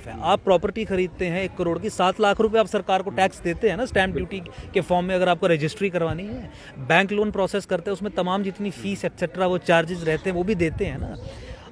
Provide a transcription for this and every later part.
है। आप प्रॉपर्टी खरीदते हैं 1 करोड़ की, 7 लाख रुपए आप सरकार को टैक्स देते हैं ना स्टैंप ड्यूटी के फॉर्म में, अगर आपको रजिस्ट्री करवानी है। बैंक लोन प्रोसेस करते हैं, उसमें तमाम जितनी फीस एक्सेट्रा वो चार्जेस रहते हैं वो भी देते हैं ना।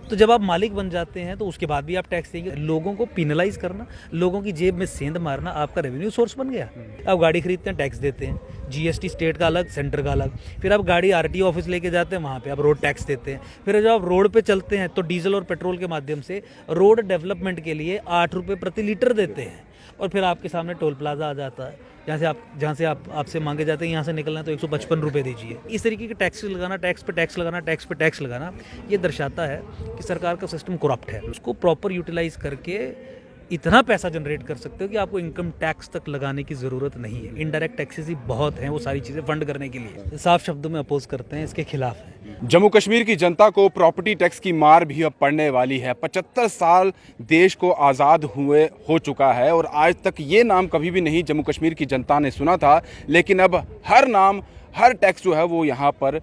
तो जब आप मालिक बन जाते हैं तो उसके बाद भी आप टैक्स देंगे। लोगों को पिनलाइज करना, लोगों की जेब में सेंध मारना आपका रेवेन्यू सोर्स बन गया। आप गाड़ी खरीदते हैं, टैक्स देते हैं, जीएसटी स्टेट का अलग, सेंटर का अलग। फिर आप गाड़ी आरटीओ ऑफिस लेके जाते हैं, वहाँ पे आप रोड टैक्स देते हैं। फिर जब आप रोड पे चलते हैं तो डीजल और पेट्रोल के माध्यम से रोड डेवलपमेंट के लिए 8 रुपये प्रति लीटर देते हैं। और फिर आपके सामने टोल प्लाजा आ जाता है, जहाँ से आपसे मांगे जाते हैं यहाँ से निकलना है तो 155 रुपये दीजिए। इस तरीके के टैक्स लगाना, टैक्स पे टैक्स लगाना, टैक्स पे टैक्स लगाना, ये दर्शाता है कि सरकार का सिस्टम करप्ट है। उसको प्रॉपर यूटिलाइज करके इतना पैसा जनरेट कर सकते हो कि आपको इनकम टैक्स तक लगाने की ज़रूरत नहीं है। इनडायरेक्ट टैक्सेस ही बहुत हैं वो सारी चीज़ें फंड करने के लिए। साफ शब्दों में अपोज करते हैं, इसके खिलाफ है। जम्मू कश्मीर की जनता को प्रॉपर्टी टैक्स की मार भी अब पड़ने वाली है। 75 साल देश को आज़ाद हुए हो चुका है और आज तक ये नाम कभी भी नहीं जम्मू कश्मीर की जनता ने सुना था, लेकिन अब हर नाम, हर टैक्स जो है वो यहाँ पर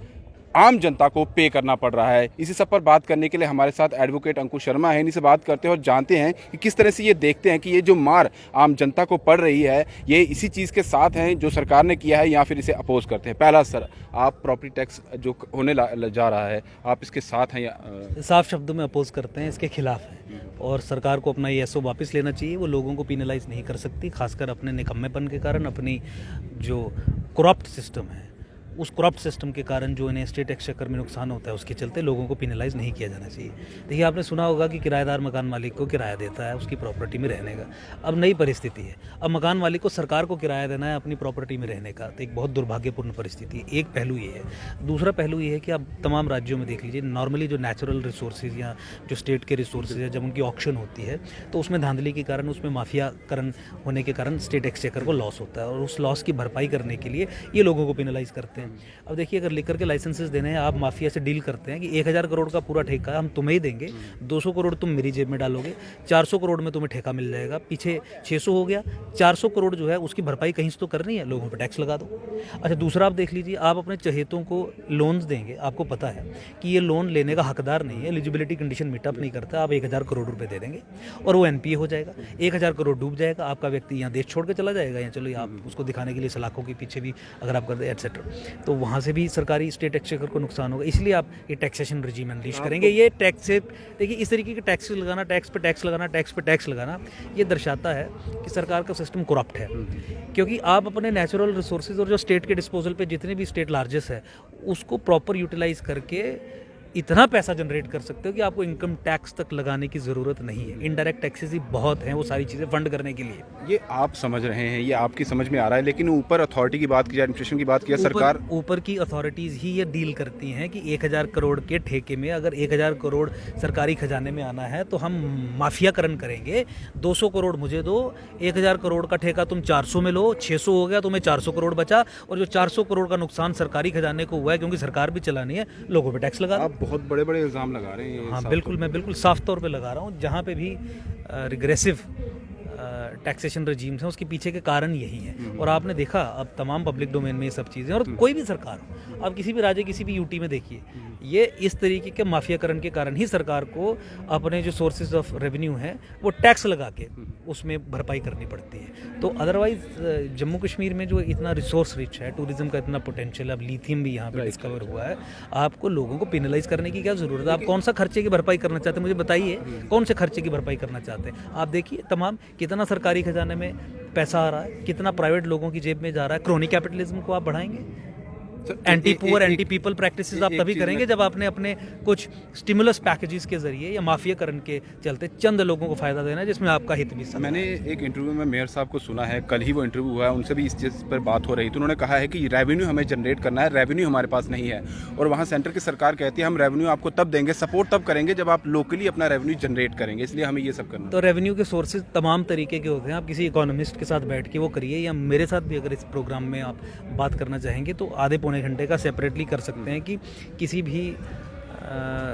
आम जनता को पे करना पड़ रहा है। इसी सब पर बात करने के लिए हमारे साथ एडवोकेट अंकुश शर्मा है। इनसे बात करते हैं और जानते हैं कि किस तरह से ये देखते हैं कि ये जो मार आम जनता को पड़ रही है ये इसी चीज़ के साथ है जो सरकार ने किया है या फिर इसे अपोज करते हैं। पहला सर, आप प्रॉपर्टी टैक्स जो होने जा रहा है आप इसके साथ हैं या? साफ शब्दों में अपोज करते हैं, इसके खिलाफ है। और सरकार को अपना ये एसओ वापस लेना चाहिए। वो लोगों को पिनलाइज नहीं कर सकती, खासकर अपने निकम्मेपन के कारण, अपनी जो करप्ट सिस्टम है उस करप्ट सिस्टम के कारण जो इन्हें स्टेट एक्सचेकर में नुकसान होता है उसके चलते लोगों को पिनलाइज नहीं किया जाना चाहिए। देखिए, आपने सुना होगा कि किराएदार मकान मालिक को किराया देता है उसकी प्रॉपर्टी में रहने का। अब नई परिस्थिति है, अब मकान मालिक को सरकार को किराया देना है अपनी प्रॉपर्टी में रहने का। तो एक बहुत दुर्भाग्यपूर्ण परिस्थिति है। एक पहलू ये है। दूसरा पहलू ये है कि आप तमाम राज्यों में देख लीजिए, नॉर्मली जो नेचुरल रिसोर्सेज या जो स्टेट के रिसोर्सेज है, जब उनकी ऑक्शन होती है तो उसमें धांधली के कारण, उसमें माफियाकरण होने के कारण स्टेट एक्सचेकर को लॉस होता है और उस लॉस की भरपाई करने के लिए ये लोगों को पिनलाइज करते हैं। अब देखिए, अगर लिकर के लाइसेंसेस देने हैं, आप माफिया से डील करते हैं कि 1000 करोड़ का पूरा ठेका हम तुम्हें ही देंगे, 200 करोड़ तुम मेरी जेब में डालोगे, 400 करोड़ में तुम्हें ठेका मिल जाएगा, पीछे 600 हो गया, 400 करोड़ जो है उसकी भरपाई कहीं से तो करनी है, लोगों पर टैक्स लगा दो। अच्छा, दूसरा आप देख लीजिए, आप अपने चहेतों को लोन्स देंगे, आपको पता है कि ये लोन लेने का हकदार नहीं है, एलिजिबिलिटी कंडीशन मीटअप नहीं करता, आप 1000 करोड़ रुपये दे देंगे और वो एनपीए हो जाएगा, 1000 करोड़ डूब जाएगा, आपका व्यक्ति यहाँ देश छोड़ के चला जाएगा, या चलो आप उसको दिखाने के लिए सलाखों के पीछे भी अगर आप करते एटसेट्रा, तो वहाँ से भी सरकारी स्टेट एक्सचेकर को नुकसान होगा। इसलिए आप ये टैक्सेशन रिजीम अनलीश करेंगे। ये टैक्स से देखिए, इस तरीके के टैक्स लगाना, टैक्स पे टैक्स लगाना, टैक्स पे टैक्स लगाना, ये दर्शाता है कि सरकार का सिस्टम करप्ट है। क्योंकि आप अपने नेचुरल रिसोर्सेज और जो स्टेट के डिस्पोजल पे जितने भी स्टेट लार्जेस्ट है उसको प्रॉपर यूटिलाइज करके इतना पैसा जनरेट कर सकते हो कि आपको इनकम टैक्स तक लगाने की ज़रूरत नहीं है। इनडायरेक्ट टैक्सेस ही बहुत हैं वो सारी चीज़ें फंड करने के लिए। ये आप समझ रहे हैं, ये आपकी समझ में आ रहा है, लेकिन ऊपर अथॉरिटी की बात की, एडमिनिस्ट्रेशन की बात किया, सरकार ऊपर की अथॉरिटीज़ ही ये डील करती हैं कि 1000 करोड़ के ठेके में अगर 1000 करोड़ सरकारी खजाने में आना है तो हम माफियाकरण करेंगे, 200 करोड़ मुझे दो, 1000 करोड़ का ठेका तुम 400 में लो, 600 हो गया, तुम्हें 400 करोड़ बचा, और जो 400 करोड़ का नुकसान सरकारी खजाने को हुआ है क्योंकि सरकार भी चलानी है, लोगों पर टैक्स लगा। आप बहुत बड़े बड़े इल्ज़ाम लगा रहे हैं। हाँ बिल्कुल, मैं बिल्कुल साफ तौर पे लगा रहा हूँ। जहाँ पे भी रिग्रेसिव टैक्सेशन रजीम्स हैं उसके पीछे के कारण यही है। और आपने देखा अब तमाम पब्लिक डोमेन में ये सब चीज़ें, और कोई भी सरकार हो, आप किसी भी राज्य, किसी भी यूटी में देखिए, ये इस तरीके के माफियाकरण के कारण ही सरकार को अपने जो सोर्सेज ऑफ रेवेन्यू हैं वो टैक्स लगा के उसमें भरपाई करनी पड़ती है। तो अदरवाइज जम्मू कश्मीर में जो इतना रिसोर्स रिच है, टूरिज्म का इतना पोटेंशियल, अब लिथियम भी यहाँ पर डिस्कवर हुआ है, आपको लोगों को पिनलाइज करने की क्या ज़रूरत है? आप कौन सा खर्चे की भरपाई करना चाहते हैं, मुझे बताइए, कौन से खर्चे की भरपाई करना चाहते हैं? आप देखिए तमाम कितना सरकारी खजाने में पैसा आ रहा है, कितना प्राइवेट लोगों की जेब में जा रहा है। क्रोनी कैपिटलिज्म को आप बढ़ाएंगे, anti poor, anti people practices आप तभी करेंगे जब आपने अपने कुछ स्टिमुलस पैकेजेस के जरिए या माफियाकरण के चलते चंद लोगों को फायदा देना है जिसमें आपका हित भी। मैंने एक इंटरव्यू में मेयर साहब को सुना है, कल ही वो इंटरव्यू हुआ है, उनसे भी इस चीज़ पर बात हो रही थी। उन्होंने कहा है कि रेवेन्यू हमें जनरेट करना है, रेवेन्यू हमारे पास नहीं है, और वहाँ सेंटर की सरकार कहती है हम रेवेन्यू आपको तब देंगे, सपोर्ट तब करेंगे जब आप लोकली अपना रेवेन्यू जनरेट करेंगे, इसलिए हमें ये सब करना। तो रेवेन्यू के सोर्सेज तमाम तरीके के होते हैं, आप किसी इकोनॉमिस्ट के साथ बैठ के वो करिए, या मेरे साथ भी अगर इस प्रोग्राम में आप बात करना चाहेंगे तो आधे पौने घंटे का सेपरेट कर सकते हैं कि किसी भी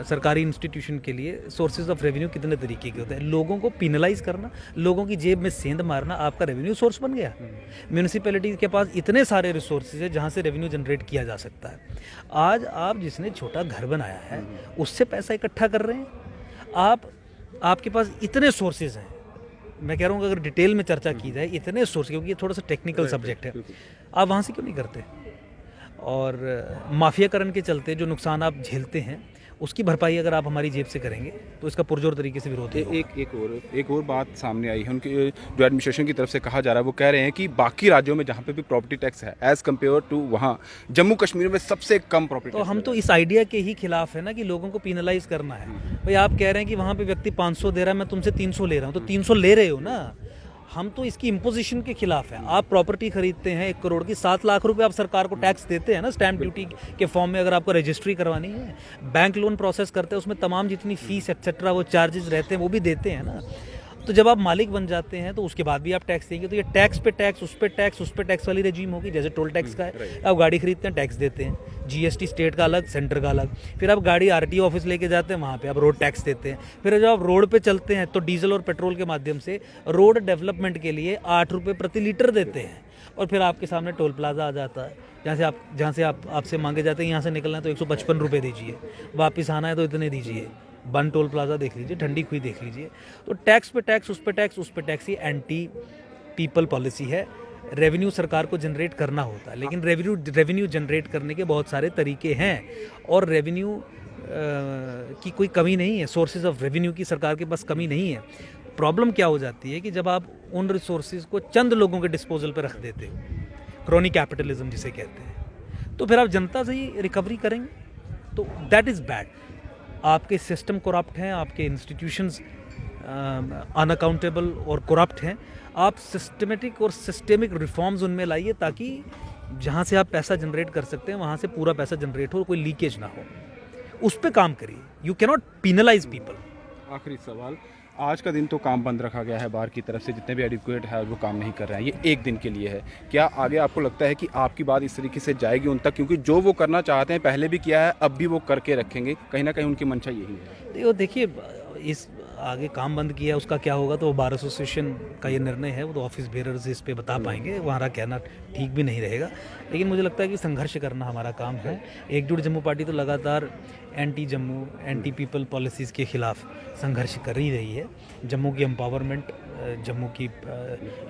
सरकारी इंस्टीट्यूशन के लिए सोर्सेज ऑफ रेवेन्यू कितने तरीके के होते हैं। लोगों को पिनलाइज करना, लोगों की जेब में सेंध मारना आपका रेवेन्यू सोर्स बन गया। म्यूनिसिपैलिटी के पास इतने सारे रिसोर्सेज है जहां से रेवेन्यू जनरेट किया जा सकता है। आज आप जिसने छोटा घर बनाया है उससे पैसा इकट्ठा कर रहे हैं, आपके पास इतने सोर्सेज हैं मैं कह रहा हूँ कि अगर डिटेल में चर्चा की जाए इतने सोर्स, क्योंकि ये थोड़ा सा टेक्निकल सब्जेक्ट है, आप वहाँ से क्यों नहीं करते? और माफियाकरण के चलते जो नुकसान आप झेलते हैं उसकी भरपाई अगर आप हमारी जेब से करेंगे तो इसका पुरजोर तरीके से विरोध होगा। एक और बात सामने आई है, उनकी जो एडमिनिस्ट्रेशन की तरफ से कहा जा रहा है, वो कह रहे हैं कि बाकी राज्यों में जहाँ पे भी प्रॉपर्टी टैक्स है एज कम्पेयर टू वहाँ जम्मू कश्मीर में सबसे कम प्रॉपर्टी तो हम तो इस आइडिया के ही खिलाफ है ना कि लोगों को पिनलाइज करना है। भाई आप कह रहे हैं कि वहाँ पे व्यक्ति 500 दे रहा है, मैं तुमसे 300 ले रहा हूँ, तो 300 ले रहे हो ना। हम तो इसकी इम्पोजिशन के खिलाफ है। आप प्रॉपर्टी खरीदते हैं 1 करोड़ की, 7 लाख रुपए आप सरकार को टैक्स देते हैं ना स्टैंप ड्यूटी के फॉर्म में, अगर आपको रजिस्ट्री करवानी है। बैंक लोन प्रोसेस करते हैं, उसमें तमाम जितनी फीस एक्सेट्रा वो चार्जेस रहते हैं वो भी देते हैं ना। तो जब आप मालिक बन जाते हैं तो उसके बाद भी आप टैक्स देंगे, तो ये टैक्स पे टैक्स, उस पे टैक्स, उस पे टैक्स वाली रेजीम होगी। जैसे टोल टैक्स का है, आप गाड़ी खरीदते हैं टैक्स देते हैं, जीएसटी स्टेट का अलग, सेंटर का अलग। फिर आप गाड़ी आरटीओ ऑफिस लेके जाते हैं, वहाँ पे आप रोड टैक्स देते हैं। फिर जब आप रोड पे चलते हैं तो डीजल और पेट्रोल के माध्यम से रोड डेवलपमेंट के लिए 8 रुपये प्रति लीटर देते हैं। और फिर आपके सामने टोल प्लाजा आ जाता है, जहाँ से आपसे मांगे जाते हैं यहाँ से निकलना है तो 155 रुपये दीजिए, वापस आना है तो इतने दीजिए। बन टोल प्लाजा देख लीजिए, ठंडी खुई देख लीजिए। तो टैक्स पे टैक्स, उस पे टैक्स, उस पे टैक्स, ये एंटी पीपल पॉलिसी है। रेवेन्यू सरकार को जनरेट करना होता है, लेकिन रेवेन्यू जनरेट करने के बहुत सारे तरीके हैं और रेवेन्यू की कोई कमी नहीं है। सोर्सेज ऑफ रेवेन्यू की सरकार के पास कमी नहीं है। प्रॉब्लम क्या हो जाती है कि जब आप उन रिसोर्सेज को चंद लोगों के डिस्पोजल पर रख देते हो, क्रोनी कैपिटलिज्म जिसे कहते हैं, तो फिर आप जनता से ही रिकवरी करेंगे, तो दैट इज़ बैड। आपके सिस्टम करप्ट हैं, आपके इंस्टीट्यूशंस अनअकाउंटेबल और करप्ट हैं। आप सिस्टमेटिक और सिस्टेमिक रिफॉर्म्स उनमें लाइए ताकि जहाँ से आप पैसा जनरेट कर सकते हैं वहाँ से पूरा पैसा जनरेट हो, कोई लीकेज ना हो। उस पर काम करिए। You can not penalise people. आखिरी सवाल, आज का दिन तो काम बंद रखा गया है, बाहर की तरफ से जितने भी एडवोकेट है वो काम नहीं कर रहे हैं, ये एक दिन के लिए है। क्या आगे आपको लगता है कि आपकी बात इस तरीके से जाएगी उन तक, क्योंकि जो वो करना चाहते हैं पहले भी किया है, अब भी वो करके रखेंगे, कहीं ना कहीं उनकी मंशा यही है? देखिए, इस आगे काम बंद किया उसका क्या होगा तो बार एसोसिएशन का ये निर्णय है, वो तो ऑफिस बेरर्स इस पे बता पाएंगे, हमारा कहना ठीक भी नहीं रहेगा। लेकिन मुझे लगता है कि संघर्ष करना हमारा काम है। एकजुट जम्मू पार्टी तो लगातार anti Jammu, anti people policies के खिलाफ संघर्ष कर ही रही है। जम्मू की एम्पावरमेंट, जम्मू की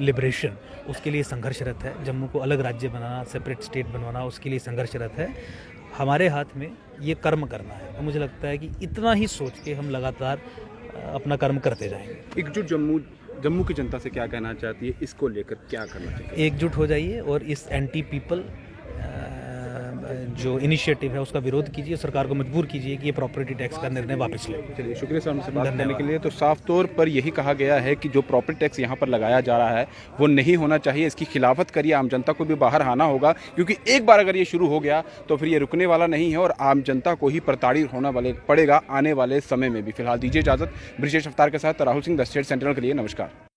लिबरेशन, उसके लिए संघर्षरत है। जम्मू को अलग राज्य बनाना, सेपरेट स्टेट बनवाना, उसके लिए संघर्षरत है। हमारे हाथ में ये कर्म करना है। तो मुझे लगता है कि इतना ही सोच के हम लगातार अपना कर्म करते जाएंगे। एकजुट जम्मू की जनता से क्या कहना चाहती है, इसको लेकर क्या करना चाहिए? एकजुट हो जाइए और इस एंटी पीपल जो इनिशिएटिव है उसका विरोध कीजिए, सरकार को मजबूर कीजिए कि ये प्रॉपर्टी टैक्स का निर्णय वापस ले। चलिए, शुक्रिया सर हमसे बात करने के लिए। तो साफ तौर पर यही कहा गया है कि जो प्रॉपर्टी टैक्स यहाँ पर लगाया जा रहा है वो नहीं होना चाहिए। इसकी खिलाफत करिए, आम जनता को भी बाहर आना होगा, क्योंकि एक बार अगर ये शुरू हो गया तो फिर ये रुकने वाला नहीं है और आम जनता को ही प्रताड़ित होना पड़ेगा आने वाले समय में भी। फिलहाल दीजिए इजाजत। ब्रिजेश अवतार के साथ Rahul Singh, the state central के लिए। नमस्कार।